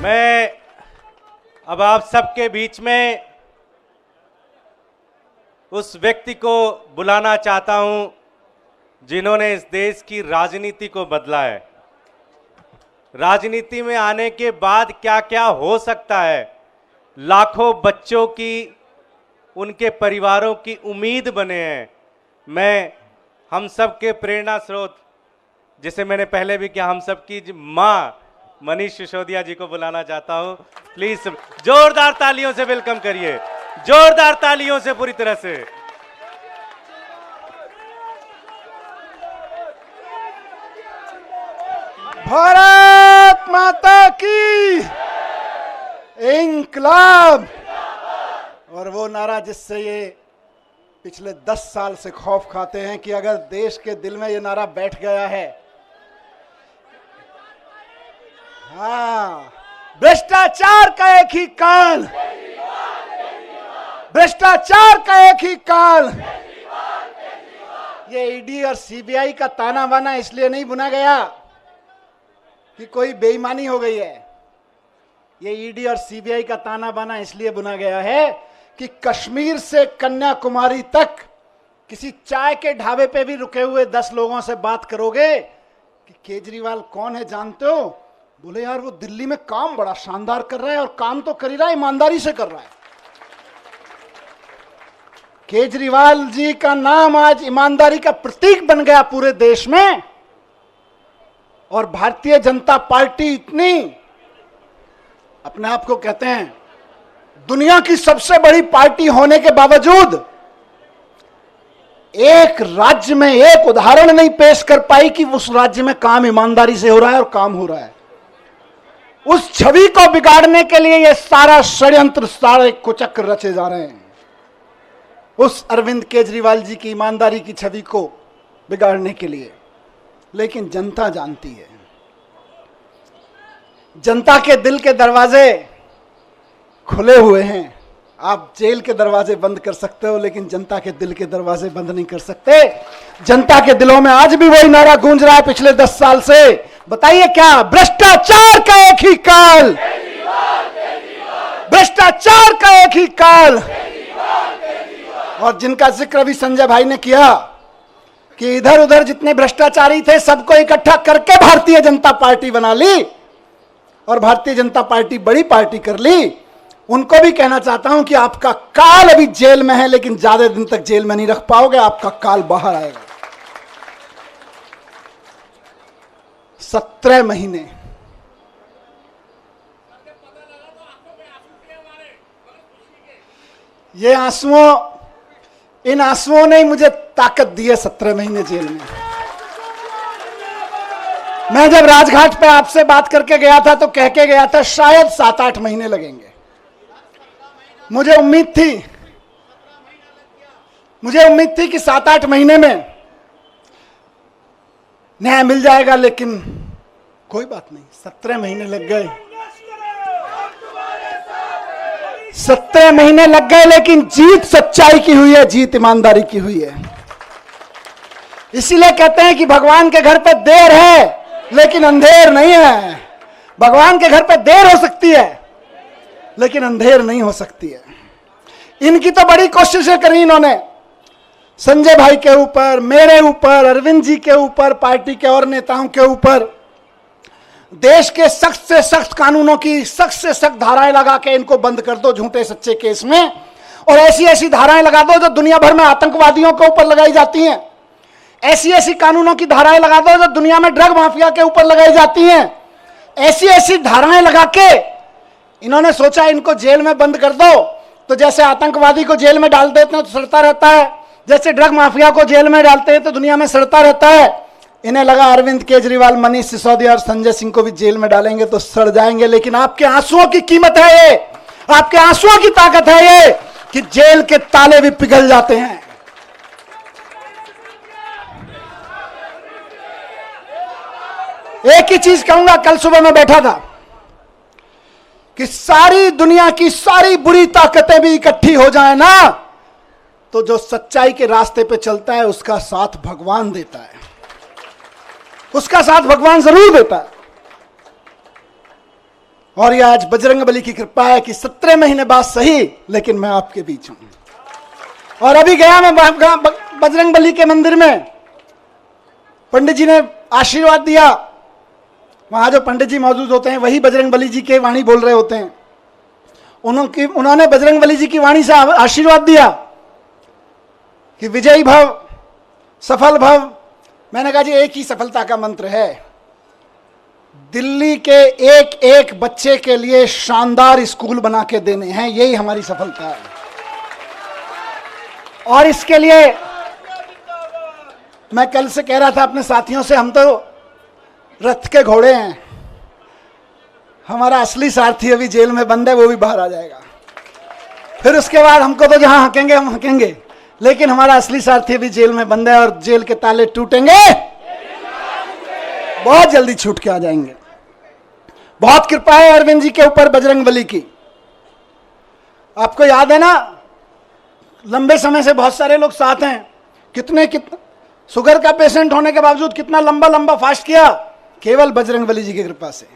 मैं अब आप सबके बीच में उस व्यक्ति को बुलाना चाहता हूं जिन्होंने इस देश की राजनीति को बदला है। राजनीति में आने के बाद क्या क्या हो सकता है, लाखों बच्चों की, उनके परिवारों की उम्मीद बने हैं। मैं हम सब के प्रेरणा स्रोत, जिसे मैंने पहले भी किया, हम सब की माँ मनीष सिसोदिया जी को बुलाना चाहता हूं। प्लीज जोरदार तालियों से वेलकम करिए, जोरदार तालियों से पूरी तरह से। भारत माता की इंकलाब। और वो नारा जिससे ये पिछले 10 साल से खौफ खाते हैं कि अगर देश के दिल में ये नारा बैठ गया है, हाँ, भ्रष्टाचार का एक ही काल, भ्रष्टाचार का एक ही काल। ये ईडी और सीबीआई का ताना बाना इसलिए नहीं बुना गया कि कोई बेईमानी हो गई है। ये ईडी और सीबीआई का ताना बाना इसलिए बुना गया है कि कश्मीर से कन्याकुमारी तक किसी चाय के ढाबे पे भी रुके हुए 10 लोगों से बात करोगे कि केजरीवाल कौन है जानते हो, बोले यार वो दिल्ली में काम बड़ा शानदार कर रहा है, और काम तो कर ही रहा है, ईमानदारी से कर रहा है। केजरीवाल जी का नाम आज ईमानदारी का प्रतीक बन गया पूरे देश में। और भारतीय जनता पार्टी इतनी अपने आप को कहते हैं दुनिया की सबसे बड़ी पार्टी होने के बावजूद एक राज्य में एक उदाहरण नहीं पेश कर पाई कि उस राज्य में काम ईमानदारी से हो रहा है और काम हो रहा है। उस छवि को बिगाड़ने के लिए ये सारा षड्यंत्र, सारे कुचक्र रचे जा रहे हैं, उस अरविंद केजरीवाल जी की ईमानदारी की छवि को बिगाड़ने के लिए। लेकिन जनता जानती है, जनता के दिल के दरवाजे खुले हुए हैं। आप जेल के दरवाजे बंद कर सकते हो, लेकिन जनता के दिल के दरवाजे बंद नहीं कर सकते। जनता के दिलों में आज भी वही नारा गूंज रहा है पिछले 10 साल से। बताइए क्या? भ्रष्टाचार का एक ही काल, भ्रष्टाचार का एक ही काल। और जिनका जिक्र अभी संजय भाई ने किया कि इधर उधर जितने भ्रष्टाचारी थे सबको इकट्ठा करके भारतीय जनता पार्टी बना ली और भारतीय जनता पार्टी बड़ी पार्टी कर ली, उनको भी कहना चाहता हूं कि आपका काल अभी जेल में है, लेकिन ज्यादा दिन तक जेल में नहीं रख पाओगे, आपका काल बाहर आएगा। 17 महीने ये आंसुओं, इन आंसुओं ने मुझे ताकत दी है 17 महीने जेल में। मैं जब राजघाट पे आपसे बात करके गया था तो कह के गया था शायद 7-8 महीने लगेंगे। मुझे उम्मीद थी कि 7-8 महीने में न्याय मिल जाएगा, लेकिन कोई बात नहीं, 17 महीने लग गए। 17 महीने लग गए, लेकिन जीत सच्चाई की हुई है, जीत ईमानदारी की हुई है। इसीलिए कहते हैं कि भगवान के घर पे देर है लेकिन अंधेर नहीं है। भगवान के घर पे देर हो सकती है लेकिन अंधेर नहीं हो सकती है। इनकी तो बड़ी कोशिशें करी इन्होंने, संजय भाई के ऊपर, मेरे ऊपर, अरविंद जी के ऊपर, पार्टी के और नेताओं के ऊपर। देश के सख्त से सख्त कानूनों की सख्त से सख्त धाराएं लगा के इनको बंद कर दो झूठे सच्चे केस में, और ऐसी ऐसी धाराएं लगा दो जो दुनिया भर में आतंकवादियों के ऊपर लगाई जाती हैं। ऐसी ऐसी कानूनों की धाराएं लगा दो जो दुनिया में ड्रग माफिया के ऊपर लगाई जाती हैं। ऐसी ऐसी धाराएं लगा के इन्होंने सोचा इनको जेल में बंद कर दो, तो जैसे आतंकवादी को जेल में डाल देते हैं तो सड़ता रहता है, जैसे ड्रग माफिया को जेल में डालते हैं तो दुनिया में सड़ता रहता है। इन्हें लगा अरविंद केजरीवाल, मनीष सिसोदिया और संजय सिंह को भी जेल में डालेंगे तो सड़ जाएंगे। लेकिन आपके आंसुओं की कीमत है ये, आपके आंसुओं की ताकत है ये कि जेल के ताले भी पिघल जाते हैं। एक ही चीज कहूंगा, कल सुबह मैं बैठा था कि सारी दुनिया की सारी बुरी ताकतें भी इकट्ठी हो जाए ना, तो जो सच्चाई के रास्ते पे चलता है उसका साथ भगवान देता है, उसका साथ भगवान जरूर देता है। और ये आज बजरंगबली की कृपा है कि 17 महीने बाद सही, लेकिन मैं आपके बीच हूं। और अभी गया मैं बजरंगबली के मंदिर में, पंडित जी ने आशीर्वाद दिया। वहां जो पंडित जी मौजूद होते हैं वही बजरंगबली जी के वाणी बोल रहे होते हैं। उन्होंने बजरंगबली जी की वाणी से आशीर्वाद दिया कि विजयी भव, सफल भव। मैंने कहा जी एक ही सफलता का मंत्र है, दिल्ली के एक एक बच्चे के लिए शानदार स्कूल बना के देने हैं, यही हमारी सफलता है। और इसके लिए मैं कल से कह रहा था अपने साथियों से, हम तो रथ के घोड़े हैं, हमारा असली सारथी अभी जेल में बंद है, वो भी बाहर आ जाएगा। फिर उसके बाद हमको तो जहां हकेंगे हम हकेंगे, लेकिन हमारा असली सारथी अभी जेल में बंद है और जेल के ताले टूटेंगे, बहुत जल्दी छूट के आ जाएंगे। बहुत कृपा है अरविंद जी के ऊपर बजरंगबली की। आपको याद है ना, लंबे समय से बहुत सारे लोग साथ हैं, कितने शुगर का पेशेंट होने के बावजूद कितना लंबा लंबा फास्ट किया, केवल बजरंगबली जी की कृपा से।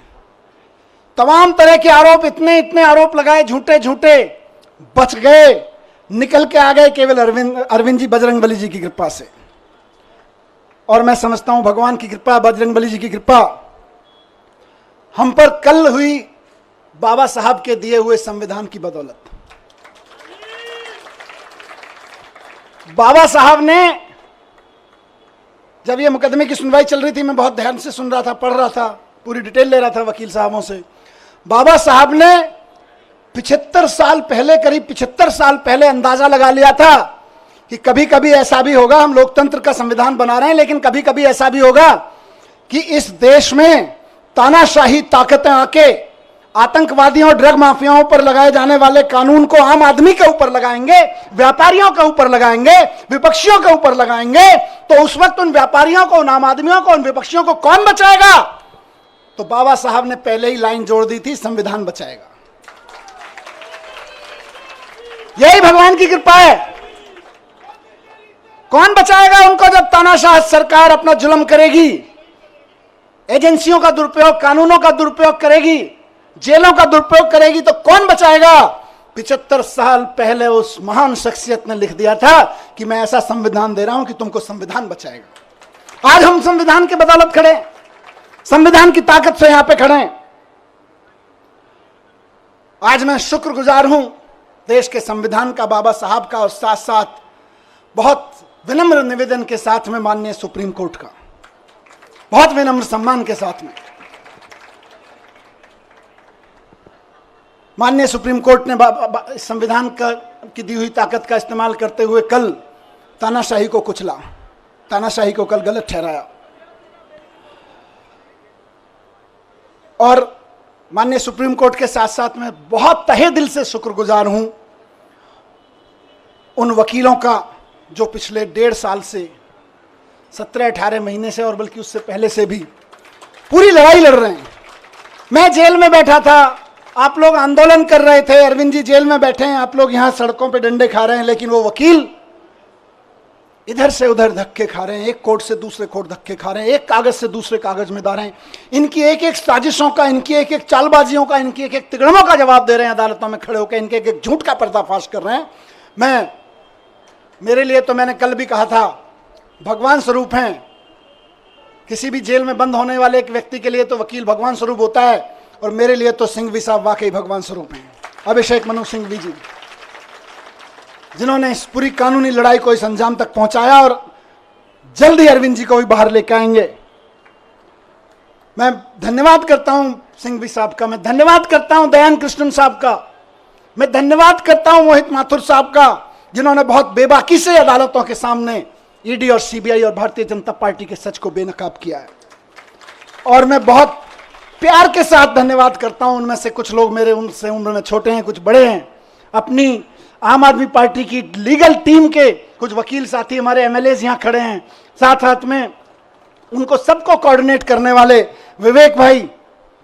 तमाम तरह के आरोप, इतने इतने आरोप लगाए झूठे झूठे, बच गए, निकल के आ गए, केवल अरविंद जी बजरंगबली जी की कृपा से। और मैं समझता हूं भगवान की कृपा, बजरंगबली जी की कृपा हम पर कल हुई बाबा साहब के दिए हुए संविधान की बदौलत। बाबा साहब ने, जब ये मुकदमे की सुनवाई चल रही थी, मैं बहुत ध्यान से सुन रहा था, पढ़ रहा था, पूरी डिटेल ले रहा था वकील साहबों से। बाबा साहब ने 75 साल पहले, करीब 75 साल पहले अंदाजा लगा लिया था कि कभी कभी ऐसा भी होगा, हम लोकतंत्र का संविधान बना रहे हैं, लेकिन कभी कभी ऐसा भी होगा कि इस देश में तानाशाही ताकतें आके आतंकवादियों और ड्रग माफियाओं पर लगाए जाने वाले कानून को आम आदमी के ऊपर लगाएंगे, व्यापारियों के ऊपर लगाएंगे, विपक्षियों के ऊपर लगाएंगे। तो उस वक्त उन व्यापारियों को, उन आम आदमियों को, उन विपक्षियों को कौन बचाएगा? तो बाबा साहब ने पहले ही लाइन जोड़ दी थी, संविधान बचाएगा। यही भगवान की कृपा है। कौन बचाएगा उनको जब तानाशाह सरकार अपना जुल्म करेगी, एजेंसियों का दुरुपयोग, कानूनों का दुरुपयोग करेगी, जेलों का दुरुपयोग करेगी, तो कौन बचाएगा? 75 साल पहले उस महान शख्सियत ने लिख दिया था कि मैं ऐसा संविधान दे रहा हूं कि तुमको संविधान बचाएगा। आज हम संविधान के बदौलत खड़े, संविधान की ताकत से यहां पे खड़े हैं। आज मैं शुक्रगुजार हूं देश के संविधान का, बाबा साहब का, और साथ साथ बहुत विनम्र निवेदन के साथ में माननीय सुप्रीम कोर्ट का, बहुत विनम्र सम्मान के साथ में। माननीय सुप्रीम कोर्ट ने संविधान की दी हुई ताकत का इस्तेमाल करते हुए कल तानाशाही को कुचला, तानाशाही को कल गलत ठहराया। और माननीय सुप्रीम कोर्ट के साथ साथ मैं बहुत तहे दिल से शुक्रगुजार हूं उन वकीलों का जो पिछले 1.5 साल से, 17-18 महीने से, और बल्कि उससे पहले से भी पूरी लड़ाई लड़ रहे हैं। मैं जेल में बैठा था, आप लोग आंदोलन कर रहे थे, अरविंद जी जेल में बैठे हैं, आप लोग यहां सड़कों पे डंडे खा रहे हैं, लेकिन वो वकील इधर से उधर धक्के खा रहे हैं, एक कोर्ट से दूसरे कोर्ट धक्के खा रहे हैं, एक कागज से दूसरे कागज में डाल रहे हैं। इनकी एक एक साजिशों का, इनकी एक एक चालबाजियों का, इनकी एक एक तिगड़मों का जवाब दे रहे हैं अदालतों में खड़े होकर, इनके एक एक झूठ का पर्दाफाश कर रहे हैं। मेरे लिए तो मैंने कल भी कहा था, भगवान स्वरूप हैं। किसी भी जेल में बंद होने वाले एक व्यक्ति के लिए तो वकील भगवान स्वरूप होता है, और मेरे लिए तो सिंघवी साहब वाकई भगवान स्वरूप हैं। अभिषेक मनु सिंघवी जी, जिन्होंने इस पूरी कानूनी लड़ाई को इस अंजाम तक पहुंचाया, और जल्दी अरविंद जी को भी बाहर लेकर आएंगे। मैं धन्यवाद करता हूं सिंघवी साहब का, मैं धन्यवाद करता हूं दयान कृष्णन साहब का, मैं धन्यवाद करता हूं मोहित माथुर साहब का, जिन्होंने बहुत बेबाकी से अदालतों के सामने ईडी और सीबीआई और भारतीय जनता पार्टी के सच को बेनकाब किया है। और मैं बहुत प्यार के साथ धन्यवाद करता हूं, उनमें से कुछ लोग मेरे उनसे उम्र में छोटे हैं, कुछ बड़े हैं, अपनी आम आदमी पार्टी की लीगल टीम के कुछ वकील साथी, हमारे एमएलएज यहां खड़े हैं, साथ साथ में उनको सबको कोऑर्डिनेट करने वाले विवेक भाई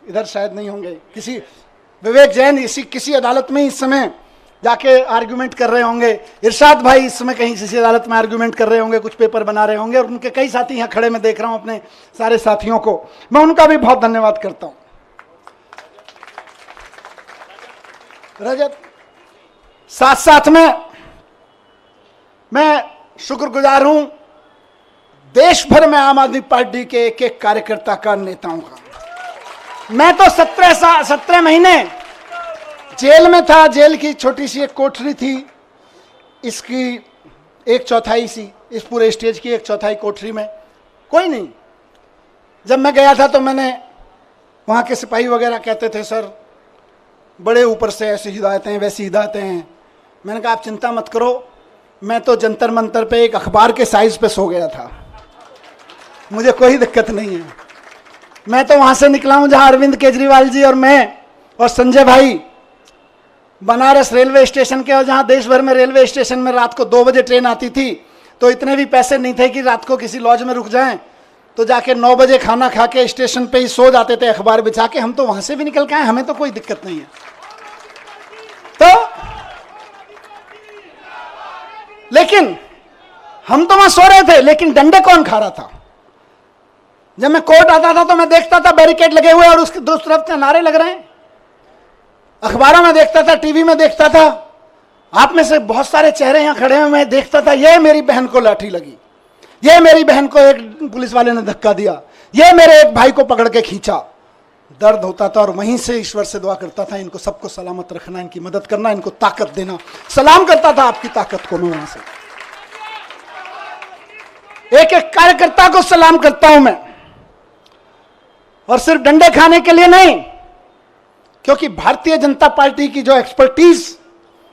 इधर शायद नहीं होंगे, किसी विवेक जैन इसी किसी अदालत में इस समय जाके आर्ग्यूमेंट कर रहे होंगे, इरशाद भाई इस समय कहीं किसी अदालत में आर्ग्यूमेंट कर रहे होंगे, कुछ पेपर बना रहे होंगे, और उनके कई साथी यहाँ खड़े मैं देख रहा हूँ, अपने सारे साथियों को मैं उनका भी बहुत धन्यवाद करता हूँ। रजत, साथ साथ में मैं शुक्रगुजार हूं देश भर में आम आदमी पार्टी के एक एक कार्यकर्ता का, नेताओं का। मैं तो 17 महीने जेल में था। जेल की छोटी सी एक कोठरी थी, इसकी 1/4 सी, इस पूरे स्टेज की 1/4 कोठरी में कोई नहीं। जब मैं गया था तो मैंने, वहाँ के सिपाही वगैरह कहते थे सर बड़े ऊपर से ऐसी हिदायतें वैसी हिदायतें हैं। मैंने कहा आप चिंता मत करो, मैं तो जंतर मंतर पे एक अखबार के साइज पे सो गया था, मुझे कोई दिक्कत नहीं है। मैं तो वहाँ से निकला हूँ जहाँ अरविंद केजरीवाल जी और मैं और संजय भाई बनारस रेलवे स्टेशन के, और जहाँ देश भर में रेलवे स्टेशन में रात को 2 बजे ट्रेन आती थी तो इतने भी पैसे नहीं थे कि रात को किसी लॉज में रुक जाएं, तो जाके 9 बजे खाना खा के स्टेशन पे ही सो जाते थे अखबार बिछा के। हम तो वहां से भी निकल के आए, हमें तो कोई दिक्कत नहीं है। तो लेकिन हम तो वहां सो रहे थे, लेकिन डंडे कौन खा रहा था? जब मैं कोर्ट आता था तो मैं देखता था बैरिकेड लगे हुए और उसके दूसरी तरफ से नारे लग रहे हैं। अखबारों में देखता था, टीवी में देखता था, आप में से बहुत सारे चेहरे यहां खड़े हैं, मैं देखता था ये मेरी बहन को लाठी लगी, ये मेरी बहन को एक पुलिस वाले ने धक्का दिया, ये मेरे एक भाई को पकड़ के खींचा। दर्द होता था और वहीं से ईश्वर से दुआ करता था इनको सबको सलामत रखना, इनकी मदद करना, इनको ताकत देना। सलाम करता था आपकी ताकत को मैं वहां से, एक एक कार्यकर्ता को सलाम करता हूं मैं, और सिर्फ डंडे खाने के लिए नहीं, क्योंकि भारतीय जनता पार्टी की जो एक्सपर्टीज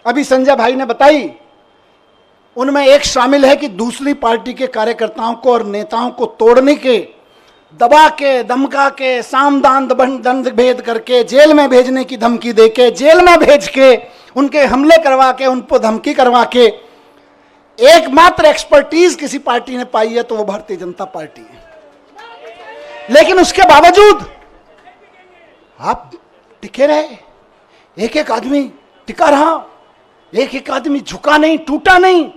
अभी संजय भाई ने बताई, उनमें एक शामिल है कि दूसरी पार्टी के कार्यकर्ताओं को और नेताओं को तोड़ने के, दबा के, धमका के, सामदान दंड भेद करके, जेल में भेजने की धमकी देके, जेल में भेज के, उनके हमले करवा के, उन पर धमकी करवा के एकमात्र एक्सपर्टीज किसी पार्टी ने पाई है तो वो भारतीय जनता पार्टी है। लेकिन उसके बावजूद आप टिके रहे, एक एक आदमी टिका रहा, एक एक आदमी झुका नहीं, टूटा नहीं।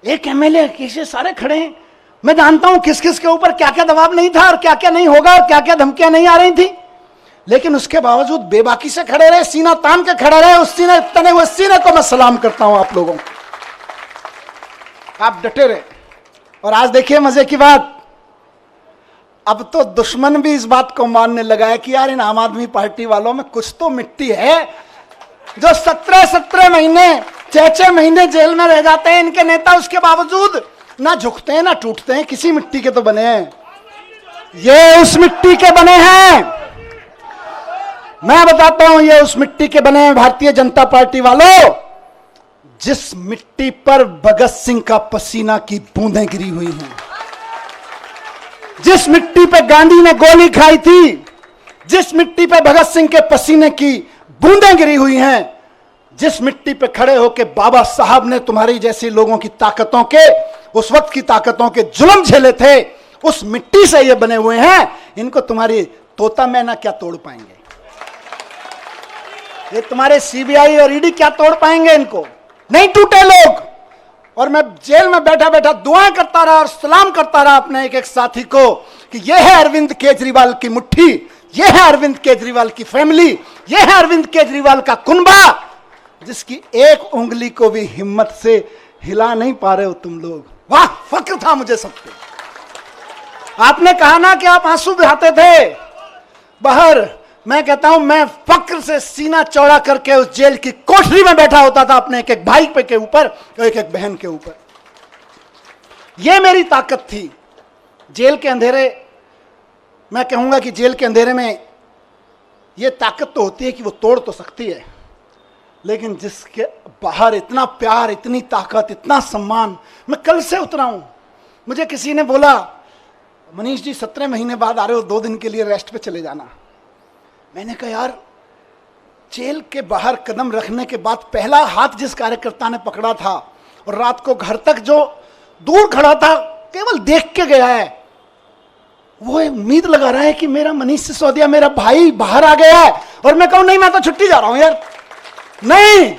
एक एमएलए कैसे सारे खड़े हैं, मैं जानता हूं किस किस के ऊपर क्या क्या दबाव नहीं था और क्या क्या नहीं होगा और क्या क्या धमकियां नहीं आ रही थी, लेकिन उसके बावजूद बेबाकी से खड़े रहे, सीना तान के खड़े रहे। उस सीने, तने हुए सीने को मैं सलाम करता हूं आप लोगों को, आप डटे रहे। और आज देखिए मजे की बात, अब तो दुश्मन भी इस बात को मानने लगा है कि यार इन आम आदमी पार्टी वालों में कुछ तो मिट्टी है, जो 17 महीने 6 महीने जेल में रह जाते हैं इनके नेता, उसके बावजूद ना झुकते हैं ना टूटते हैं, किसी मिट्टी के तो बने हैं। ये उस मिट्टी के बने हैं, मैं बताता हूं, ये उस मिट्टी के बने हैं भारतीय जनता पार्टी वालों, जिस मिट्टी पर भगत सिंह का पसीना की बूंदें गिरी हुई हैं, जिस मिट्टी पे गांधी ने गोली खाई थी, जिस मिट्टी पे भगत सिंह के पसीने की बूंदें गिरी हुई हैं, जिस मिट्टी पे खड़े होकर बाबा साहब ने तुम्हारी जैसे लोगों की ताकतों के, उस वक्त की ताकतों के जुल्म झेले थे, उस मिट्टी से ये बने हुए हैं। इनको तुम्हारी तोता मैना क्या तोड़ पाएंगे, ये तुम्हारे सीबीआई और ईडी क्या तोड़ पाएंगे, इनको नहीं टूटे लोग। और मैं जेल में बैठा बैठा दुआएं करता रहा और सलाम करता रहा अपने एक एक साथी को कि यह है अरविंद केजरीवाल की मुट्ठी, यह है अरविंद केजरीवाल की फैमिली, यह है अरविंद केजरीवाल का कुनबा, जिसकी एक उंगली को भी हिम्मत से हिला नहीं पा रहे हो तुम लोग। वाह, फक्र था मुझे सब पे। आपने कहा ना कि आप आंसू बहाते थे बाहर, मैं कहता हूं मैं फक्र से सीना चौड़ा करके उस जेल की कोठरी में बैठा होता था अपने एक एक भाई पे के ऊपर और एक एक बहन के ऊपर। यह मेरी ताकत थी। जेल के अंधेरे, मैं कहूंगा कि जेल के अंधेरे में यह ताकत तो होती है कि वो तोड़ तो सकती है, लेकिन जिसके बाहर इतना प्यार, इतनी ताकत, इतना सम्मान। मैं कल से उतरा हूं, मुझे किसी ने बोला मनीष जी 17 महीने बाद आ रहे हो, 2 दिन के लिए रेस्ट पे चले जाना। मैंने कहा यार, जेल के बाहर कदम रखने के बाद पहला हाथ जिस कार्यकर्ता ने पकड़ा था और रात को घर तक जो दूर खड़ा था केवल देख के गया है, वो उम्मीद लगा रहा है कि मेरा मनीष सिसोदिया, मेरा भाई बाहर आ गया है। और मैं कहूं नहीं, मैं तो छुट्टी जा रहा हूं यार, नहीं,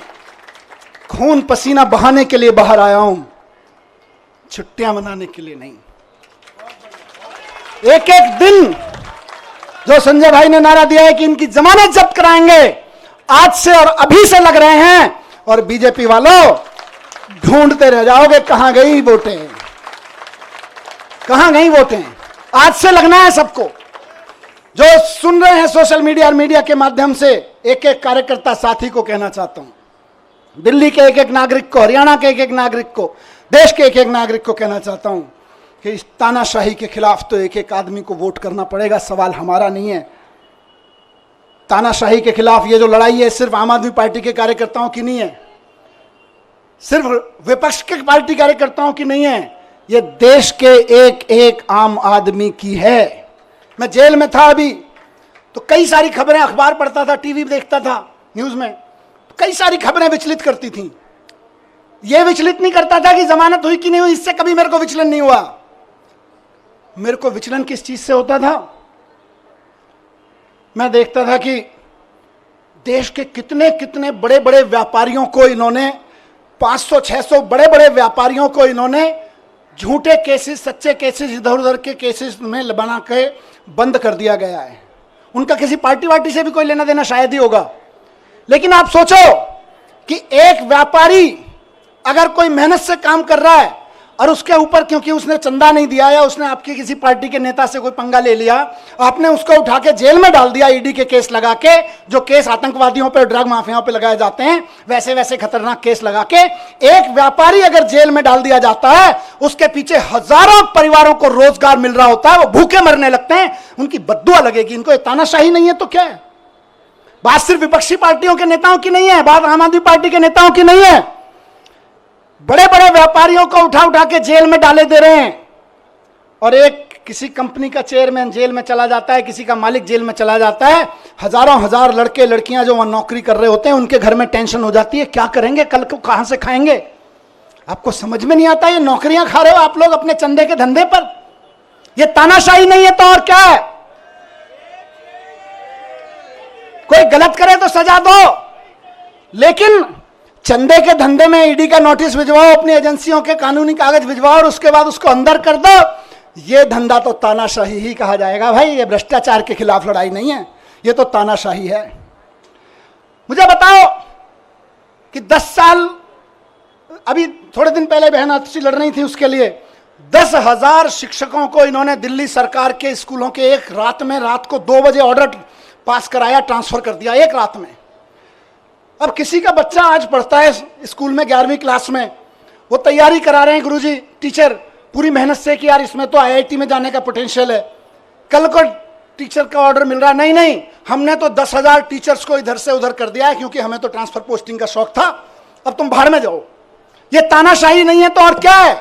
खून पसीना बहाने के लिए बाहर आया हूं, छुट्टियां मनाने के लिए नहीं। एक एक दिन जो संजय भाई ने नारा दिया है कि इनकी जमानत जब्त कराएंगे, आज से और अभी से लग रहे हैं। और बीजेपी वालों ढूंढते रह जाओगे कहां गई वोटें, कहां गई वोटें। आज से लगना है सबको। जो सुन रहे हैं सोशल मीडिया और मीडिया के माध्यम से, एक एक कार्यकर्ता साथी को कहना चाहता हूं, दिल्ली के एक एक नागरिक को, हरियाणा के एक एक नागरिक को, देश के एक एक नागरिक को कहना चाहता हूं कि इस तानाशाही के खिलाफ तो एक एक आदमी को वोट करना पड़ेगा। सवाल हमारा नहीं है। तानाशाही के खिलाफ ये जो लड़ाई है सिर्फ आम आदमी पार्टी के कार्यकर्ताओं की नहीं है, सिर्फ विपक्ष के पार्टी कार्यकर्ताओं की नहीं है, ये देश के एक एक आम आदमी की है। मैं जेल में था अभी, तो कई सारी खबरें, अखबार पढ़ता था, टीवी देखता था, न्यूज में तो कई सारी खबरें विचलित करती थी। यह विचलित नहीं करता था कि जमानत हुई कि नहीं हुई, इससे कभी मेरे को विचलन नहीं हुआ। मेरे को विचलन किस चीज से होता था? मैं देखता था कि देश के कितने कितने बड़े बड़े व्यापारियों को इन्होंने, 500-600 बड़े बड़े व्यापारियों को इन्होंने झूठे केसेस, सच्चे केसेस, इधर उधर के केसेस में बना के बंद कर दिया गया है। उनका किसी पार्टी वार्टी से भी कोई लेना देना शायद ही होगा। लेकिन आप सोचो कि एक व्यापारी अगर कोई मेहनत से काम कर रहा है और उसके ऊपर क्योंकि उसने चंदा नहीं दिया या उसने आपकी किसी पार्टी के नेता से कोई पंगा ले लिया, आपने उसको उठा के जेल में डाल दिया, ईडी के केस लगा के, जो केस आतंकवादियों पे, ड्रग माफियाओं पे लगाए जाते हैं, वैसे वैसे खतरनाक केस लगा के एक व्यापारी अगर जेल में डाल दिया जाता है, उसके पीछे हजारों परिवारों को रोजगार मिल रहा होता है, वो भूखे मरने लगते हैं, उनकी बद्दुआ लगेगी। इनको तानाशाही नहीं है तो क्या है? बात सिर्फ विपक्षी पार्टियों के नेताओं की नहीं है, बात आम आदमी पार्टी के नेताओं की नहीं है। बड़े बड़े व्यापारियों को उठा उठा के जेल में डाले दे रहे हैं। और एक किसी कंपनी का चेयरमैन जेल में चला जाता है, किसी का मालिक जेल में चला जाता है, हजारों हजार लड़के लड़कियां जो वहां नौकरी कर रहे होते हैं, उनके घर में टेंशन हो जाती है, क्या करेंगे, कल को कहां से खाएंगे। आपको समझ में नहीं आता, ये नौकरियां खा रहे हो आप लोग अपने चंदे के धंधे पर। ये तानाशाही नहीं है तो और क्या है? कोई गलत करे तो सजा दो, लेकिन चंदे के धंधे में ईडी का नोटिस भिजवाओ, अपनी एजेंसियों के कानूनी कागज भिजवाओ और उसके बाद उसको अंदर कर दो। ये धंधा तो तानाशाही ही कहा जाएगा भाई। ये भ्रष्टाचार के खिलाफ लड़ाई नहीं है, ये तो तानाशाही है। मुझे बताओ कि 10 साल, अभी थोड़े दिन पहले बहन आतिशी लड़ रही थी उसके लिए, 10,000 शिक्षकों को इन्होंने दिल्ली सरकार के स्कूलों के एक रात में, रात को 2 बजे ऑर्डर पास कराया, ट्रांसफर कर दिया एक रात में। अब किसी का बच्चा आज पढ़ता है स्कूल में 11वीं क्लास में, वो तैयारी करा रहे हैं गुरुजी, टीचर पूरी मेहनत से कि यार इसमें तो आईआईटी में जाने का पोटेंशियल है। कल को टीचर का ऑर्डर मिल रहा, नहीं नहीं हमने तो 10,000 टीचर्स को इधर से उधर कर दिया है क्योंकि हमें तो ट्रांसफर पोस्टिंग का शौक था, अब तुम बाहर में जाओ। ये तानाशाही नहीं है तो और क्या है?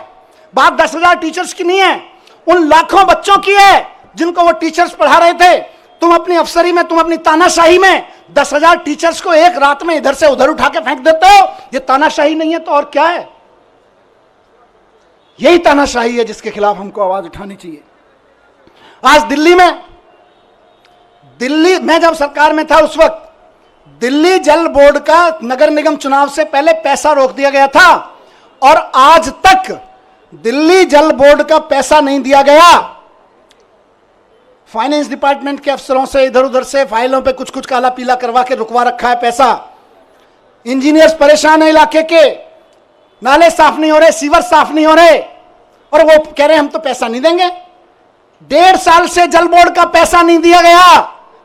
बात 10,000 टीचर्स की नहीं है, उन लाखों बच्चों की है जिनको वो टीचर्स पढ़ा रहे थे। तुम अपनी अफसरी में, तुम अपनी तानाशाही में 10,000 टीचर्स को एक रात में इधर से उधर उठा के फेंक देते हो। ये तानाशाही नहीं है तो और क्या है? यही तानाशाही है जिसके खिलाफ हमको आवाज उठानी चाहिए। आज दिल्ली में जब सरकार में था उस वक्त दिल्ली जल बोर्ड का नगर निगम चुनाव से पहले पैसा रोक दिया गया था और आज तक दिल्ली जल बोर्ड का पैसा नहीं दिया गया। फाइनेंस डिपार्टमेंट के अफसरों से इधर उधर से फाइलों पे कुछ कुछ काला पीला करवा के रुकवा रखा है पैसा। इंजीनियर्स परेशान है इलाके के, नाले साफ नहीं हो रहे, सीवर साफ नहीं हो रहे, और वो कह रहे हैं हम तो पैसा नहीं देंगे। 1.5 साल से जल बोर्ड का पैसा नहीं दिया गया,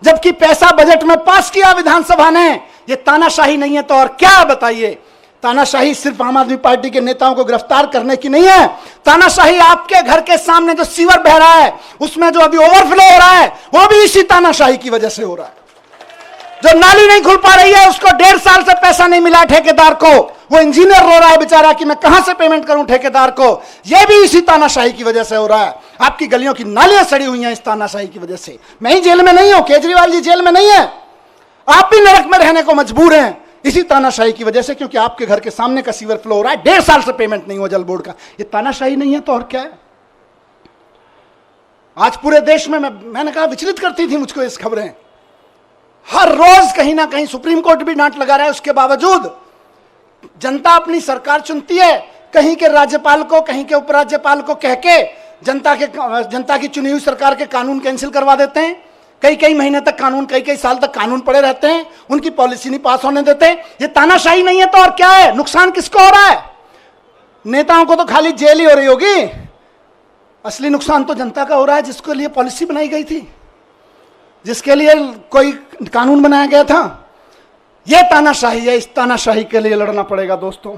जबकि पैसा बजट में पास किया विधानसभा ने। ये तानाशाही नहीं है तो और क्या? बताइए। तानाशाही सिर्फ आम आदमी पार्टी के नेताओं को गिरफ्तार करने की नहीं है, तानाशाही आपके घर के सामने जो सीवर बह रहा है, उसमें जो अभी ओवरफ्लो हो रहा है, वो भी इसी तानाशाही की वजह से हो रहा है। जो नाली नहीं खुल पा रही है, उसको 1.5 साल से पैसा नहीं मिला ठेकेदार को, वो इंजीनियर रो रहा है बेचारा कि मैं कहां से पेमेंट करूं ठेकेदार को। यह भी इसी तानाशाही की वजह से हो रहा है। आपकी गलियों की नालियां सड़ी हुई हैं इस तानाशाही की वजह से। मैं ही जेल में नहीं हूं, केजरीवाल जी जेल में नहीं है, आप भी नरक में रहने को मजबूर हैं इसी तानाशाही की वजह से, क्योंकि आपके घर के सामने का सीवर फ्लो हो रहा है, 1.5 साल से पेमेंट नहीं हुआ जल बोर्ड का। ये तानाशाही नहीं है तो और क्या है? आज पूरे देश में मैंने कहा विचलित करती थी मुझको इस खबरें। हर रोज कहीं ना कहीं सुप्रीम कोर्ट भी डांट लगा रहा है, उसके बावजूद जनता अपनी सरकार चुनती है, कहीं के राज्यपाल को, कहीं के उपराज्यपाल को कह के जनता की चुनी हुई सरकार के कानून कैंसिल करवा देते हैं। कई कई महीने तक कानून, कई कई साल तक कानून पड़े रहते हैं, उनकी पॉलिसी नहीं पास होने देते। ये तानाशाही नहीं है तो और क्या है? नुकसान किसको हो रहा है? नेताओं को तो खाली जेल ही हो रही होगी, असली नुकसान तो जनता का हो रहा है, जिसके लिए पॉलिसी बनाई गई थी, जिसके लिए कोई कानून बनाया गया था। यह तानाशाही है, इस तानाशाही के लिए लड़ना पड़ेगा दोस्तों।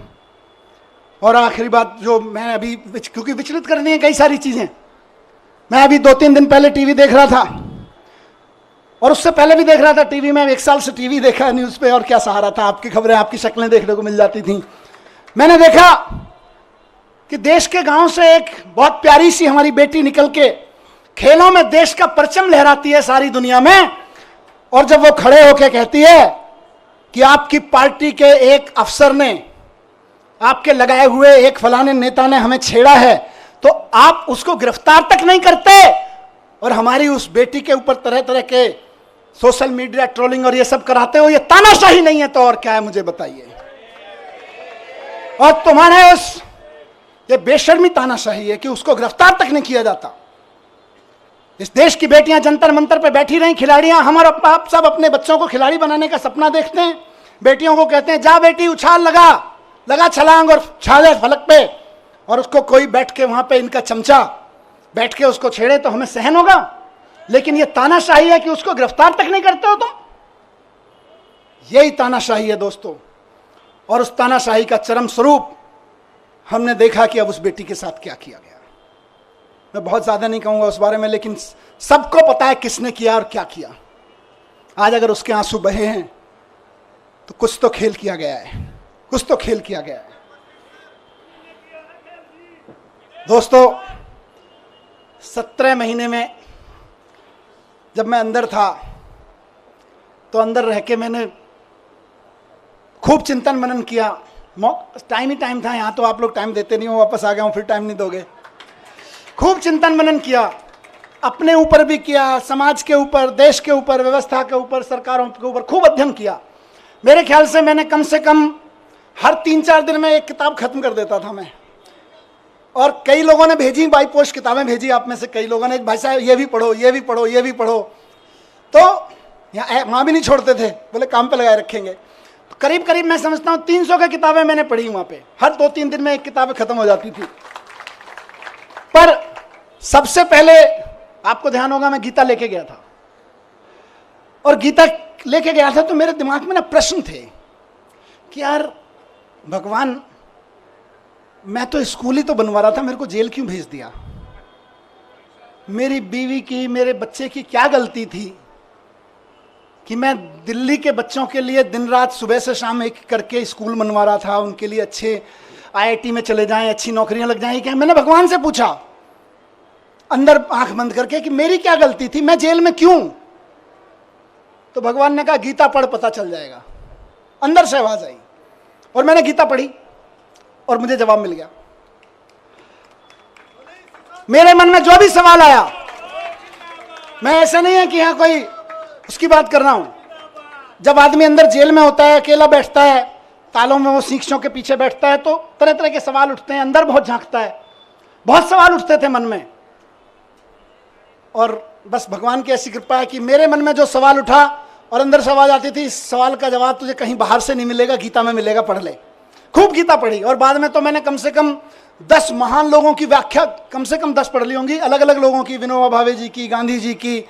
और आखिरी बात जो मैं अभी, क्योंकि विचलित करनी है कई सारी चीजें, मैं अभी 2-3 दिन पहले टीवी देख रहा था, और उससे पहले भी देख रहा था टीवी में। 1 साल से टीवी देखा न्यूज पे, और क्या सहारा था, आपकी खबरें, आपकी शक्लें देखने को मिल जाती थी। मैंने देखा कि देश के गांव से एक बहुत प्यारी सी हमारी बेटी निकल के खेलों में देश का परचम लहराती है सारी दुनिया में, और जब वो खड़े होकर कहती है कि आपकी पार्टी के एक अफसर ने, आपके लगाए हुए एक फलाने नेता ने हमें छेड़ा है, तो आप उसको गिरफ्तार तक नहीं करते, और हमारी उस बेटी के ऊपर तरह तरह के सोशल मीडिया ट्रोलिंग और ये सब कराते हो। ये तानाशाही नहीं है तो और क्या है, मुझे बताइए। और तुम्हारे उस, ये बेशर्मी तानाशाही है कि उसको गिरफ्तार तक नहीं किया जाता। इस देश की बेटियां जंतर मंतर पे बैठी रही, खिलाड़ियां, हमारा आप सब अपने बच्चों को खिलाड़ी बनाने का सपना देखते हैं, बेटियों को कहते हैं जा बेटी उछाल, लगा छलांग और छा जाए फलक पे, और उसको कोई बैठ के वहां पे, इनका चमचा बैठ के उसको छेड़े तो हमें सहन होगा। लेकिन ये तानाशाही है कि उसको गिरफ्तार तक नहीं करते हो तुम। यही तानाशाही है दोस्तों, और उस तानाशाही का चरम स्वरूप हमने देखा कि अब उस बेटी के साथ क्या किया गया। मैं बहुत ज्यादा नहीं कहूंगा उस बारे में, लेकिन सबको पता है किसने किया और क्या किया। आज अगर उसके आंसू बहे हैं तो कुछ तो खेल किया गया है, कुछ तो खेल किया गया है दोस्तों। 17 महीने में जब मैं अंदर था, तो अंदर रह के मैंने खूब चिंतन मनन किया। टाइम ही टाइम था, यहां तो आप लोग टाइम देते नहीं हो, वापस आ गया हूं, फिर टाइम नहीं दोगे। खूब चिंतन मनन किया, अपने ऊपर भी किया, समाज के ऊपर, देश के ऊपर, व्यवस्था के ऊपर, सरकारों के ऊपर खूब अध्ययन किया। मेरे ख्याल से मैंने कम से कम हर 3-4 दिन में एक किताब खत्म कर देता था मैं। और कई लोगों ने भेजी, बाई पोस्ट किताबें भेजी, आप में से कई लोगों ने, भाई साहब ये भी पढ़ो, ये भी पढ़ो, ये भी पढ़ो। तो यहाँ वहाँ भी नहीं छोड़ते थे, बोले काम पे लगाए रखेंगे। तो करीब करीब मैं समझता हूँ 300 की किताबें मैंने पढ़ी वहाँ पे। हर 2-3 दिन में एक किताब खत्म हो जाती थी। पर सबसे पहले आपको ध्यान होगा, मैं गीता लेके गया था, और गीता लेके गया था तो मेरे दिमाग में ना प्रश्न थे कि यार भगवान, मैं तो स्कूल ही तो बनवा रहा था, मेरे को जेल क्यों भेज दिया? मेरी बीवी की, मेरे बच्चे की क्या गलती थी कि मैं दिल्ली के बच्चों के लिए दिन रात सुबह से शाम एक करके स्कूल बनवा रहा था, उनके लिए अच्छे IIT में चले जाएं, अच्छी नौकरियां लग जाएं। क्या मैंने भगवान से पूछा अंदर आंख बंद करके कि मेरी क्या गलती थी, मैं जेल में क्यों? तो भगवान ने कहा गीता पढ़, पता चल जाएगा। अंदर से आवाज आई और मैंने गीता पढ़ी और मुझे जवाब मिल गया। मेरे मन में जो भी सवाल आया, मैं ऐसा नहीं है कि यहां कोई उसकी बात कर रहा हूं। जब आदमी अंदर जेल में होता है, अकेला बैठता है, तालों में वो शीशों के पीछे बैठता है, तो तरह तरह के सवाल उठते हैं, अंदर बहुत झांकता है। बहुत सवाल उठते थे मन में, और बस भगवान की ऐसी कृपा है कि मेरे मन में जो सवाल उठा और अंदर से आवाज आती थी, इस सवाल का जवाब तुझे कहीं बाहर से नहीं मिलेगा, गीता में मिलेगा, पढ़ ले। खूब गीता पढ़ी, और बाद में तो मैंने कम से कम 10 महान लोगों की व्याख्या, कम से कम 10 पढ़ ली होंगी, अलग अलग लोगों की, विनोबा भावे जी की, गांधी जी की,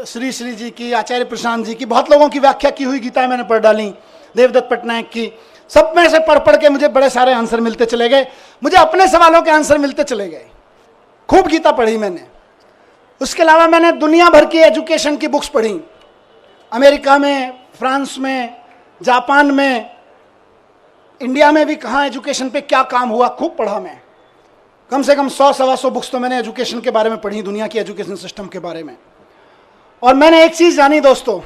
श्री श्री जी की, आचार्य प्रशांत जी की, बहुत लोगों की व्याख्या की हुई गीता मैंने पढ़ डाली, देवदत्त पटनायक की। सब में से पढ़ पढ़ के मुझे बड़े सारे आंसर मिलते चले गए, मुझे अपने सवालों के आंसर मिलते चले गए। खूब गीता पढ़ी मैंने। उसके अलावा मैंने दुनिया भर की एजुकेशन की बुक्स पढ़ी, अमेरिका में, फ्रांस में, जापान में, इंडिया में भी कहाँ एजुकेशन पे क्या काम हुआ, खूब पढ़ा मैं। कम से कम 100-125 बुक्स तो मैंने एजुकेशन के बारे में पढ़ी, दुनिया की एजुकेशन सिस्टम के बारे में। और मैंने एक चीज जानी दोस्तों,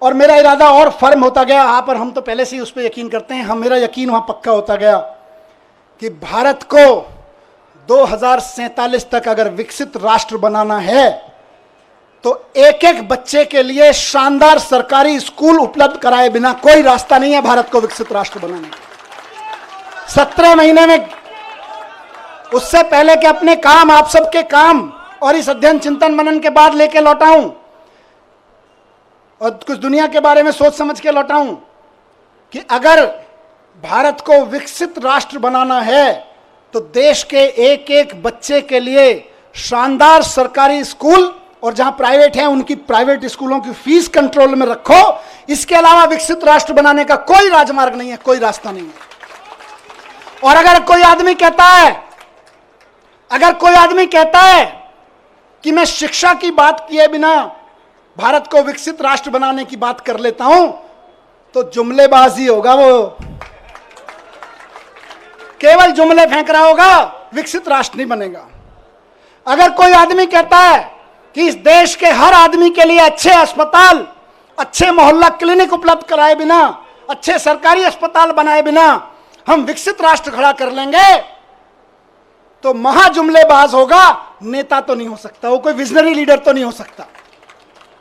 और मेरा इरादा और फर्म होता गया, आप और हम तो पहले से ही उस पर यकीन करते हैं, मेरा यकीन वहां पक्का होता गया कि भारत को 2047 तक अगर विकसित राष्ट्र बनाना है तो एक एक बच्चे के लिए शानदार सरकारी स्कूल उपलब्ध कराए बिना कोई रास्ता नहीं है भारत को विकसित राष्ट्र बनाने का। 17 महीने में, उससे पहले के अपने काम, आप सबके काम और इस अध्ययन चिंतन मनन के बाद लेके लौटा हूं और कुछ दुनिया के बारे में सोच समझ के लौटा हूं कि अगर भारत को विकसित राष्ट्र बनाना है तो देश के एक एक बच्चे के लिए शानदार सरकारी स्कूल और जहां प्राइवेट है उनकी प्राइवेट स्कूलों की फीस कंट्रोल में रखो। इसके अलावा विकसित राष्ट्र बनाने का कोई राजमार्ग नहीं है, कोई रास्ता नहीं है। और अगर कोई आदमी कहता है कि मैं शिक्षा की बात किए बिना भारत को विकसित राष्ट्र बनाने की बात कर लेता हूं तो जुमलेबाजी होगा, वो केवल जुमले फेंक रहा होगा, विकसित राष्ट्र नहीं बनेगा। अगर कोई आदमी कहता है कि इस देश के हर आदमी के लिए अच्छे अस्पताल, अच्छे मोहल्ला क्लिनिक उपलब्ध कराए बिना, अच्छे सरकारी अस्पताल बनाए बिना हम विकसित राष्ट्र खड़ा कर लेंगे तो महाजुमलेबाज होगा, नेता तो नहीं हो सकता, वो कोई विजनरी लीडर तो नहीं हो सकता।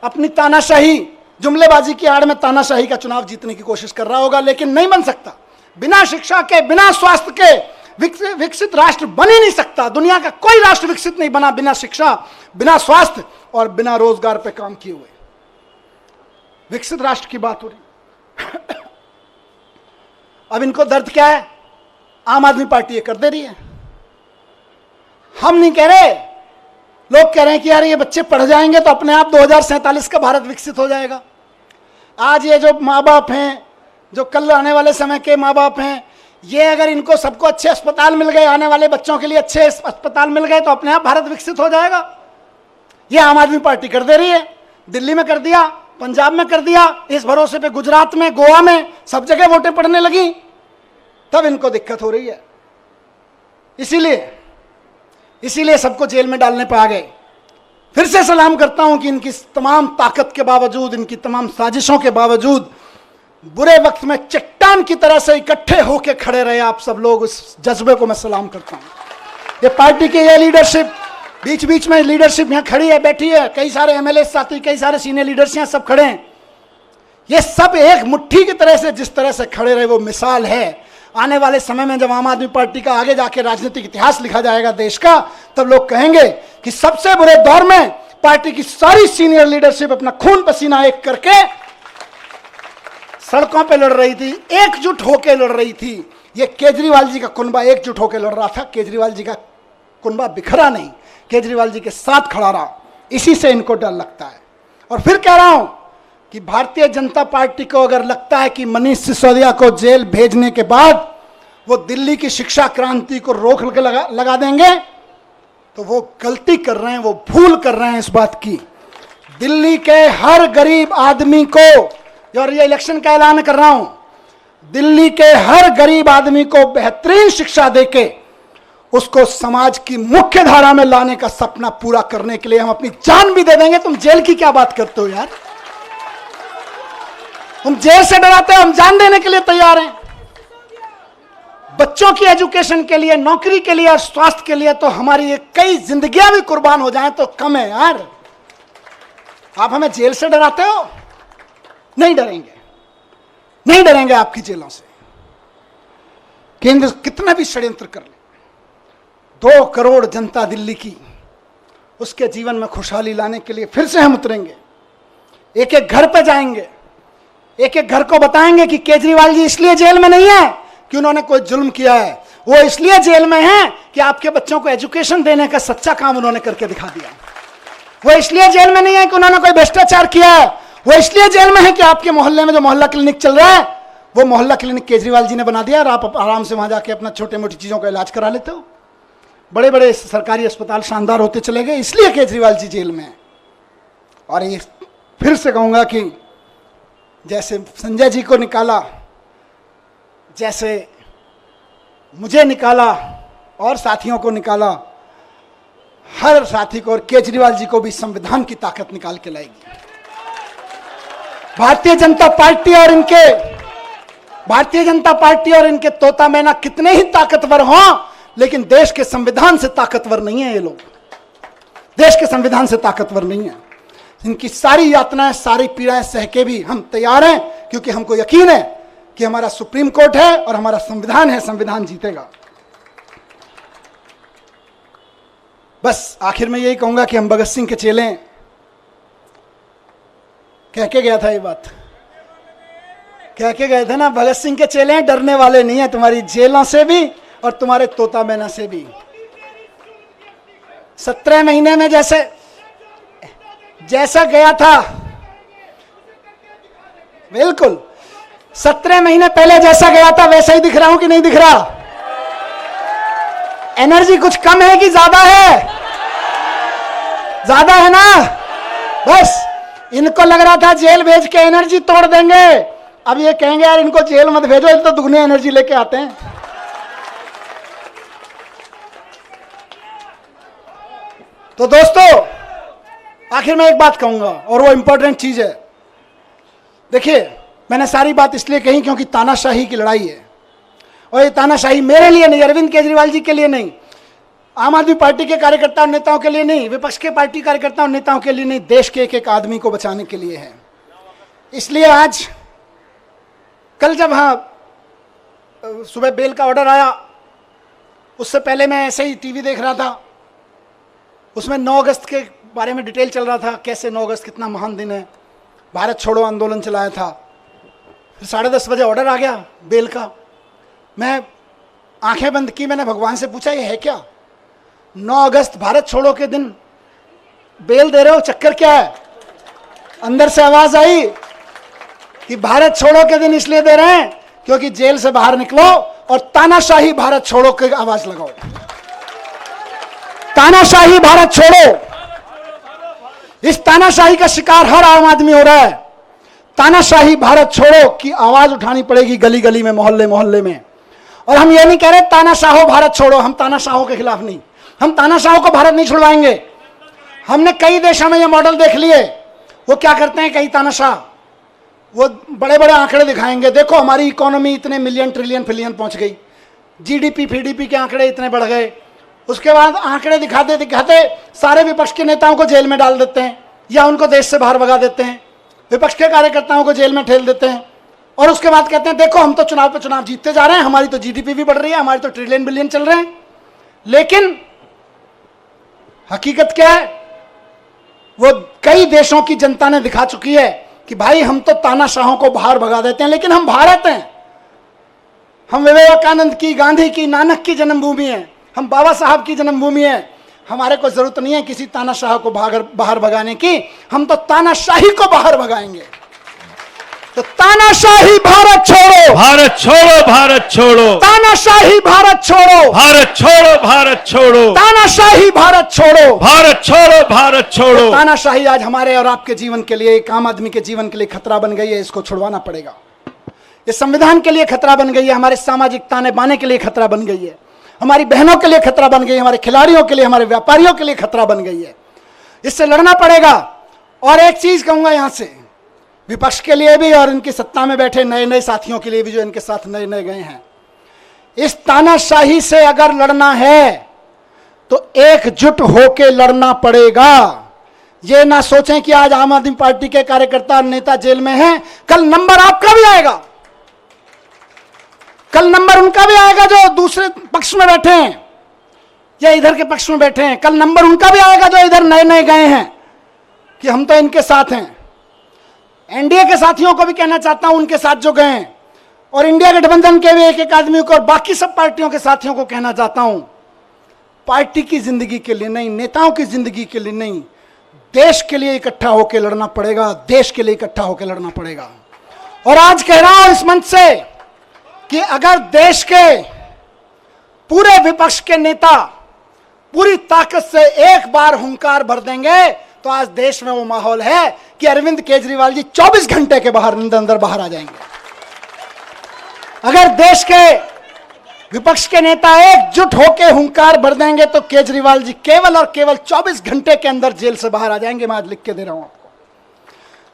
अपनी तानाशाही, जुमलेबाजी की आड़ में तानाशाही का चुनाव जीतने की कोशिश कर रहा होगा, लेकिन नहीं बन सकता। बिना शिक्षा के, बिना स्वास्थ्य के विकसित राष्ट्र बन ही नहीं सकता। दुनिया का कोई राष्ट्र विकसित नहीं बना बिना शिक्षा, बिना स्वास्थ्य और बिना रोजगार पे काम किए हुए। विकसित राष्ट्र की बात हो रही। अब इनको दर्द क्या है? आम आदमी पार्टी ये कर दे रही है। हम नहीं कह रहे, लोग कह रहे हैं कि यार ये बच्चे पढ़ जाएंगे तो अपने आप 2047 का भारत विकसित हो जाएगा। आज ये जो माँ बाप हैं, जो कल आने वाले समय के माँ बाप हैं, ये अगर इनको सबको अच्छे अस्पताल मिल गए, आने वाले बच्चों के लिए अच्छे अस्पताल मिल गए तो अपने आप भारत विकसित हो जाएगा। ये आम आदमी पार्टी कर दे रही है। दिल्ली में कर दिया, पंजाब में कर दिया, इस भरोसे पे गुजरात में, गोवा में, सब जगह वोटें पड़ने लगी, तब इनको दिक्कत हो रही है। इसीलिए सबको जेल में डालने पर आ गए। फिर से सलाम करता हूं कि इनकी तमाम ताकत के बावजूद, इनकी तमाम साजिशों के बावजूद, बुरे वक्त में चट्टान की तरह से इकट्ठे होकर खड़े रहे आप सब लोग, उस जज्बे को मैं सलाम करता हूं। ये पार्टी की ये लीडरशिप, बीच बीच में लीडरशिप यहाँ खड़ी है, बैठी है, कई सारे एमएलए साथी, कई सारे सीनियर लीडर्स यहाँ सब खड़े हैं। ये सब एक मुट्ठी की तरह से जिस तरह से खड़े रहे वो मिसाल है। आने वाले समय में जब आम आदमी पार्टी का आगे जाके राजनीतिक इतिहास लिखा जाएगा देश का, तब लोग कहेंगे कि सबसे बुरे दौर में पार्टी की सारी सीनियर लीडरशिप अपना खून पसीना एक करके सड़कों पे लड़ रही थी, एकजुट होकर लड़ रही थी। ये केजरीवाल जी का कुनबा एकजुट होकर लड़ रहा था, केजरीवाल जी का कुनबा बिखरा नहीं, केजरीवाल जी के साथ खड़ा रहा। इसी से इनको डर लगता है। और फिर कह रहा हूं कि भारतीय जनता पार्टी को अगर लगता है कि मनीष सिसोदिया को जेल भेजने के बाद वो दिल्ली की शिक्षा क्रांति को रोक लगा देंगे तो वो गलती कर रहे हैं, वो भूल कर रहे हैं इस बात की। दिल्ली के हर गरीब आदमी को, और ये इलेक्शन का ऐलान कर रहा हूं, दिल्ली के हर गरीब आदमी को बेहतरीन शिक्षा देके उसको समाज की मुख्य धारा में लाने का सपना पूरा करने के लिए हम अपनी जान भी दे देंगे। तुम जेल की क्या बात करते हो यार? तुम जेल से डराते हो, हम जान देने के लिए तैयार हैं। बच्चों की एजुकेशन के लिए, नौकरी के लिए और स्वास्थ्य के लिए तो हमारी कई जिंदगियां भी कुर्बान हो जाएं तो कम है यार। आप हमें जेल से डराते हो? नहीं डरेंगे, नहीं डरेंगे आपकी जेलों से। केंद्र कितना भी षड्यंत्र कर ले, 2 करोड़ जनता दिल्ली की, उसके जीवन में खुशहाली लाने के लिए फिर से हम उतरेंगे। एक एक घर पे जाएंगे, एक एक घर को बताएंगे कि केजरीवाल जी इसलिए जेल में नहीं है कि उन्होंने कोई जुल्म किया है, वो इसलिए जेल में है कि आपके बच्चों को एजुकेशन देने का सच्चा काम उन्होंने करके दिखा दिया। वो इसलिए जेल में नहीं है कि उन्होंने कोई भ्रष्टाचार किया है, वो इसलिए जेल में है कि आपके मोहल्ले में जो मोहल्ला क्लिनिक चल रहा है वो मोहल्ला क्लिनिक केजरीवाल जी ने बना दिया और आप आराम से वहां जाके अपना छोटे मोटी चीजों का इलाज करा लेते हो। बड़े बड़े सरकारी अस्पताल शानदार होते चले गए, इसलिए केजरीवाल जी जेल में है। और ये फिर से कहूंगा कि जैसे संजय जी को निकाला, जैसे मुझे निकाला और साथियों को निकाला, हर साथी को और केजरीवाल जी को भी संविधान की ताकत निकाल के लाएगी। भारतीय जनता पार्टी और इनके तोता मैना कितने ही ताकतवर हों, लेकिन देश के संविधान से ताकतवर नहीं है। ये लोग देश के संविधान से ताकतवर नहीं है। इनकी सारी यातनाएं, सारी पीड़ाएं सह के भी हम तैयार हैं, क्योंकि हमको यकीन है कि हमारा सुप्रीम कोर्ट है और हमारा संविधान है, संविधान जीतेगा। बस आखिर में यही कहूंगा कि हम भगत सिंह के चेले हैं। कह के गया था ये बात, कह के गए थे ना, भगत सिंह के चेले हैं, डरने वाले नहीं है तुम्हारी जेलों से भी और तुम्हारे तोता मैना से भी। 17 महीने में जैसा गया था, बिल्कुल 17 महीने पहले जैसा गया था वैसा ही दिख रहा हूं कि नहीं दिख रहा? एनर्जी कुछ कम है कि ज्यादा है? ज्यादा है ना। बस इनको लग रहा था जेल भेज के एनर्जी तोड़ देंगे, अब ये कहेंगे यार इनको जेल मत भेजो, ये तो दुगनी एनर्जी लेके आते हैं। तो दोस्तों आखिर में एक बात कहूंगा और वो इंपॉर्टेंट चीज है। देखिए मैंने सारी बात इसलिए कही क्योंकि तानाशाही की लड़ाई है, और ये तानाशाही मेरे लिए नहीं, अरविंद केजरीवाल जी के लिए नहीं, आम आदमी पार्टी के कार्यकर्ताओं नेताओं के लिए नहीं, विपक्ष के पार्टी कार्यकर्ताओं नेताओं के लिए नहीं, देश के एक एक आदमी को बचाने के लिए है। इसलिए आज कल जब सुबह बेल का ऑर्डर आया, उससे पहले मैं ऐसे ही टीवी देख रहा था, उसमें 9 अगस्त के बारे में डिटेल चल रहा था, कैसे 9 अगस्त कितना महान दिन है, भारत छोड़ो आंदोलन चलाया था। फिर 10:30 बजे ऑर्डर आ गया बेल का। मैं आंखें बंद की, मैंने भगवान से पूछा ये है क्या? 9 अगस्त भारत छोड़ो के दिन बेल दे रहे हो, चक्कर क्या है? अंदर से आवाज आई कि भारत छोड़ो के दिन इसलिए दे रहे हैं क्योंकि जेल से बाहर निकलो और तानाशाही भारत छोड़ो की आवाज लगाओ। तानाशाही भारत छोड़ो। इस तानाशाही का शिकार हर आम आदमी हो रहा है। तानाशाही भारत छोड़ो की आवाज उठानी पड़ेगी गली गली में, मोहल्ले मोहल्ले में। और हम ये नहीं कह रहे तानाशाहो भारत छोड़ो, हम तानाशाहों के खिलाफ नहीं, हम तानाशाहों को भारत नहीं छुड़वाएंगे। हमने कई देशों में ये मॉडल देख लिए। वो क्या करते हैं कई तानाशाह, वो बड़े बड़े आंकड़े दिखाएंगे, देखो हमारी इकोनॉमी इतने मिलियन ट्रिलियन फिलियन पहुंच गई, जीडीपी फीडीपी के आंकड़े इतने बढ़ गए। उसके बाद आंकड़े दिखाते दिखाते सारे विपक्ष के नेताओं को जेल में डाल देते हैं या उनको देश से बाहर भगा देते हैं, विपक्ष के कार्यकर्ताओं को जेल में ठेल देते हैं। और उसके बाद कहते हैं देखो हम तो चुनाव पे चुनाव जीतते जा रहे हैं, हमारी तो जीडीपी भी बढ़ रही है, हमारी तो ट्रिलियन बिलियन चल रहे हैं। लेकिन हकीकत क्या है? वो कई देशों की जनता ने दिखा चुकी है कि भाई हम तो तानाशाहों को बाहर भगा देते हैं, लेकिन हम भारत हैं, हम विवेकानंद की, गांधी की, नानक की जन्मभूमि है, हम बाबा साहब की जन्मभूमि है। हमारे को जरूरत नहीं है किसी तानाशाह को बाहर भगाने की, हम तो तानाशाही को बाहर भगाएंगे। तो तानाशाही भारत छोड़ो, भारत छोड़ो, भारत छोड़ो, तानाशाही भारत छोड़ो, भारत छोड़ो, भारत छोड़ो, तानाशाही भारत छोड़ो, भारत छोड़ो, भारत छोड़ो। तानाशाही आज हमारे और आपके जीवन के लिए, एक आम आदमी के जीवन के लिए खतरा बन गई है, इसको छुड़वाना पड़ेगा। ये संविधान के लिए खतरा बन गई है, हमारे सामाजिक ताने बाने के लिए खतरा बन गई है, हमारी बहनों के लिए खतरा बन गई है, हमारे खिलाड़ियों के लिए, हमारे व्यापारियों के लिए खतरा बन गई है। इससे लड़ना पड़ेगा। और एक चीज कहूंगा यहां से, विपक्ष के लिए भी और इनकी सत्ता में बैठे नए नए साथियों के लिए भी जो इनके साथ नए नए गए हैं, इस तानाशाही से अगर लड़ना है तो एकजुट होकर लड़ना पड़ेगा। ये ना सोचें कि आज आम आदमी पार्टी के कार्यकर्ता और नेता जेल में हैं, कल नंबर आपका भी आएगा, कल नंबर उनका भी आएगा जो दूसरे पक्ष में बैठे हैं या इधर के पक्ष में बैठे हैं, कल नंबर उनका भी आएगा जो इधर नए नए गए हैं कि हम तो इनके साथ हैं। एनडीए के साथियों को भी कहना चाहता हूं, उनके साथ जो गए हैं, और इंडिया गठबंधन के भी एक एक आदमी को और बाकी सब पार्टियों के साथियों को कहना चाहता हूं, पार्टी की जिंदगी के लिए नहीं, नेताओं की जिंदगी के लिए नहीं, देश के लिए इकट्ठा होकर लड़ना पड़ेगा, देश के लिए इकट्ठा होकर लड़ना पड़ेगा। और आज कह रहा हूं इस मंच से कि अगर देश के पूरे विपक्ष के नेता पूरी ताकत से एक बार हुंकार भर देंगे तो आज देश में वो माहौल है कि अरविंद केजरीवाल जी 24 घंटे के अंदर बाहर आ जाएंगे। अगर देश के विपक्ष के नेता एकजुट होकर हुंकार भर देंगे तो केजरीवाल जी केवल और केवल 24 घंटे के अंदर जेल से बाहर आ जाएंगे। मैं आज लिख के दे रहा हूं आपको,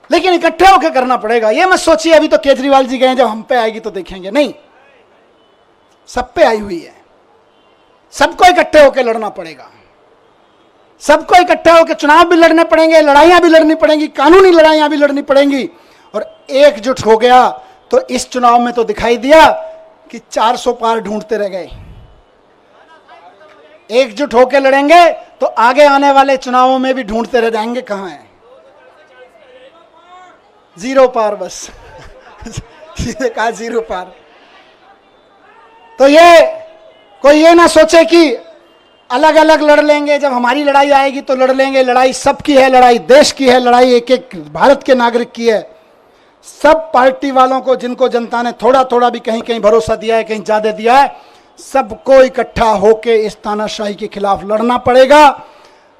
लेकिन इकट्ठे होकर करना पड़ेगा। ये मत सोचिए अभी तो केजरीवाल जी गए, जब हम पे आएगी तो देखेंगे, नहीं, सब पे आई हुई है। सबको इकट्ठे होकर लड़ना पड़ेगा, सबको इकट्ठे होकर चुनाव भी लड़ने पड़ेंगे, लड़ाइयां भी लड़नी पड़ेंगी, कानूनी लड़ाइयां भी लड़नी पड़ेंगी। और एकजुट हो गया तो इस चुनाव में तो दिखाई दिया कि 400 पार ढूंढते रह गए, एकजुट होकर लड़ेंगे तो आगे आने वाले चुनावों में भी ढूंढते रह जाएंगे कहां है। जीरो पार, बस सीधे कहा जीरो पार। तो ये कोई ये ना सोचे कि अलग अलग लड़ लेंगे, जब हमारी लड़ाई आएगी तो लड़ लेंगे। लड़ाई सबकी है, लड़ाई देश की है, लड़ाई एक एक भारत के नागरिक की है। सब पार्टी वालों को, जिनको जनता ने थोड़ा थोड़ा भी कहीं कहीं भरोसा दिया है, कहीं ज्यादा दिया है, सबको इकट्ठा होके इस तानाशाही के खिलाफ लड़ना पड़ेगा।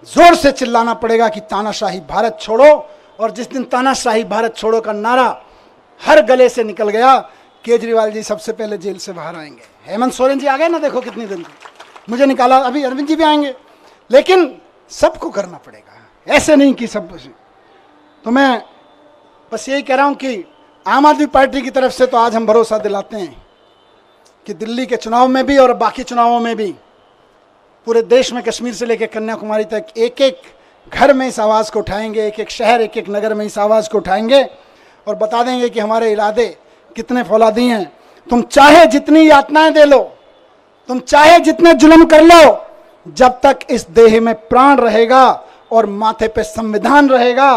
जोर से चिल्लाना पड़ेगा कि तानाशाही भारत छोड़ो। और जिस दिन तानाशाही भारत छोड़ो का नारा हर गले से निकल गया, केजरीवाल जी सबसे पहले जेल से बाहर आएंगे। हेमंत सोरेन जी आ गए ना, देखो कितनी दिन मुझे निकाला, अभी अरविंद जी भी आएंगे। लेकिन सबको करना पड़ेगा, ऐसे नहीं कि सब। तो मैं बस यही कह रहा हूं कि आम आदमी पार्टी की तरफ से तो आज हम भरोसा दिलाते हैं कि दिल्ली के चुनाव में भी और बाकी चुनावों में भी पूरे देश में, कश्मीर से लेकर कन्याकुमारी तक, एक एक घर में इस आवाज़ को उठाएंगे, एक एक शहर, एक एक नगर में इस आवाज़ को उठाएंगे और बता देंगे कि हमारे इरादे कितने फौलादी हैं। तुम चाहे जितनी यातनाएं दे लो, तुम चाहे जितने जुल्म कर लो, जब तक इस देह में प्राण रहेगा और माथे पे संविधान रहेगा,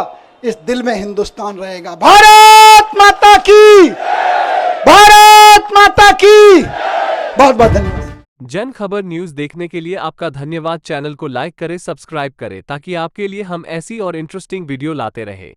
इस दिल में हिंदुस्तान रहेगा। भारत माता की, भारत माता की। बहुत बहुत धन्यवाद। जन खबर न्यूज देखने के लिए आपका धन्यवाद। चैनल को लाइक करें, सब्सक्राइब करें ताकि आपके लिए हम ऐसी और इंटरेस्टिंग वीडियो लाते रहें।